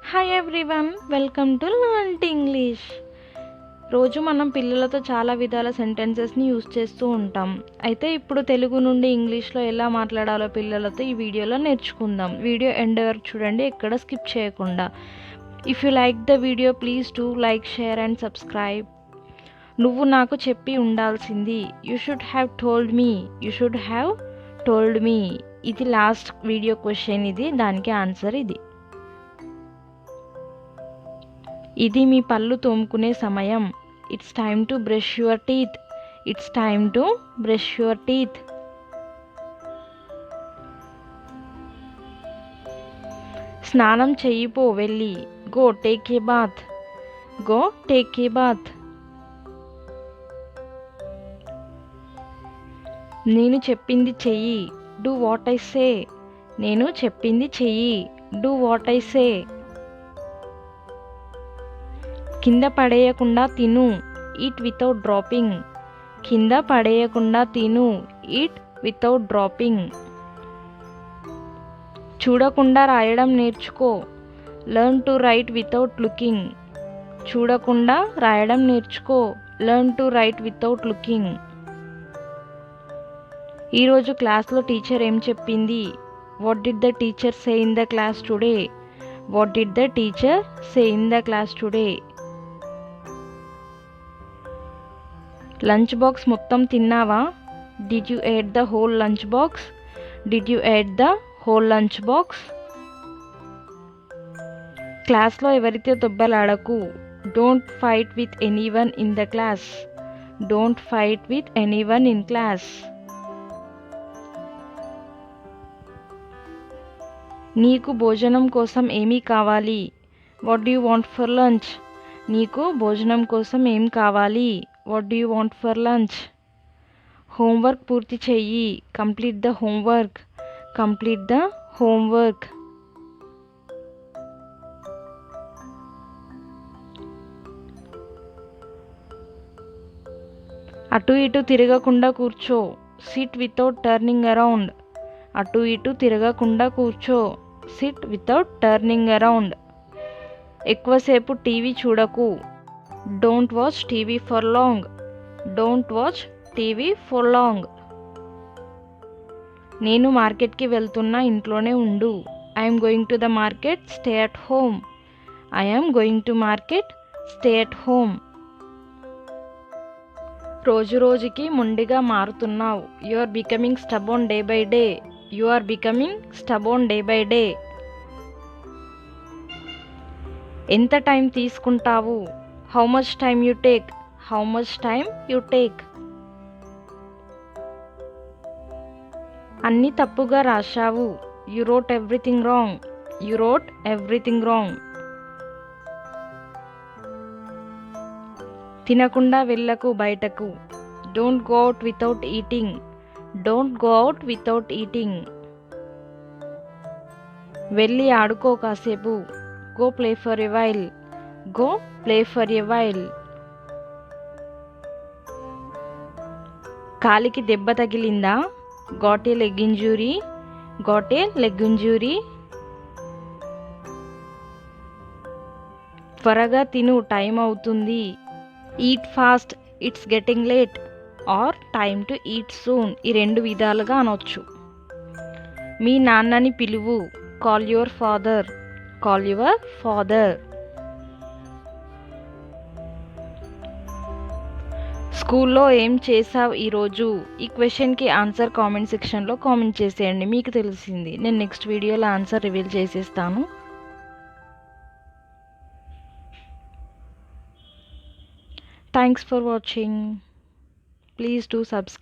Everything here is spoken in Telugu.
Hi everyone, welcome to learn English. రోజు మనం పిల్లలతో చాలా విధాల సెంటెన్సెస్ని యూస్ చేస్తూ ఉంటాం. అయితే ఇప్పుడు తెలుగు నుండి ఇంగ్లీష్లో ఎలా మాట్లాడాలో పిల్లలతో ఈ వీడియోలో నేర్చుకుందాం. వీడియో ఎండ్ వరకు చూడండి, ఎక్కడ స్కిప్ చేయకుండా. If you like the video please do like, share and subscribe. నువ్వు నాకు చెప్పి ఉండాల్సింది. You should have told me. You should have told me. ఇది లాస్ట్ వీడియో క్వశ్చన్, ఇది దానికి ఆన్సర్ ఇది. ఇది మీ పళ్ళు తోముకునే సమయం. It's time to brush your teeth. It's time to brush your teeth. స్నానం చెయ్యిపో వెళ్ళి. Go take a bath. Go take a bath. నేను చెప్పింది చెయ్యి. Do what I say. నేను చెప్పింది చెయ్యి. Do what I say. కింద పడేయకుండా తిను. Eat without dropping. కింద పడేయకుండా తిను. Eat without dropping. చూడకుండా రాయడం నేర్చుకో. Learn to write without looking. చూడకుండా రాయడం నేర్చుకో. Learn to write without looking. ఈరోజు క్లాస్లో టీచర్ ఏం చెప్పింది. What did the teacher say in the class today. What did the teacher say in the class today. Lunch box మొత్తం తిన్నావా. Did you ate the whole lunch box. Did you ate the whole lunch box. క్లాస్లో ఎవరితో దెబ్బలాడకు. Don't fight with anyone in the class. Don't fight with anyone in class. నీకు భోజనం కోసం ఏమీ కావాలి. What do you want for lunch. నీకు భోజనం కోసం ఏం కావాలి. What do you want for lunch. Homework పూర్తి చెయ్యి. Complete the homework. Complete the homework. అటు ఇటు తిరగకుండా కూర్చో. SIT without turning around. అటు ఇటు తిరగకుండా కూర్చో. SIT without turning around. ఎక్కువసేపు టీవీ చూడకు. Don't watch TV for long. Don't watch TV for long. నేను మార్కెట్కి వెళ్తున్నా, ఇంట్లోనే ఉండు. I'm going to the market, stay at home. I'm going to market, stay at home. రోజు రోజుకి మొండిగా మారుతున్నావు. You are becoming stubborn day by day. You are becoming stubborn day by day. ఎంత టైం తీసుకుంటావు. How much time you take. How much time you take. అన్నీ తప్పుగా రాశావు. You wrote everything wrong. You wrote everything wrong. తినకుండా వెళ్ళకు బయటకు. Don't go out without eating. Don't go out without eating. వెళ్ళి ఆడుకో కాసేపు. Go play for a while. Go play for a while. కాలికి దెబ్బ తగిలిందా. Got a leg injury. Got a leg injury. త్వరగా తిను, టైం అవుతుంది. Eat fast, it's getting late. Or time to eat soon. ఈ రెండు విధాలుగా అనొచ్చు. మీ నాన్నని పిలువు. Call your father. Call your father. స్కూల్లో ఏం చేసావు ఈరోజు. ఈ క్వశ్చన్కి ఆన్సర్ కామెంట్ సెక్షన్లో కామెంట్ చేసేయండి. మీకు తెలిసింది. నేను నెక్స్ట్ వీడియోలో ఆన్సర్ రివీల్ చేసేస్తాను. Thanks for watching. Please do subscribe.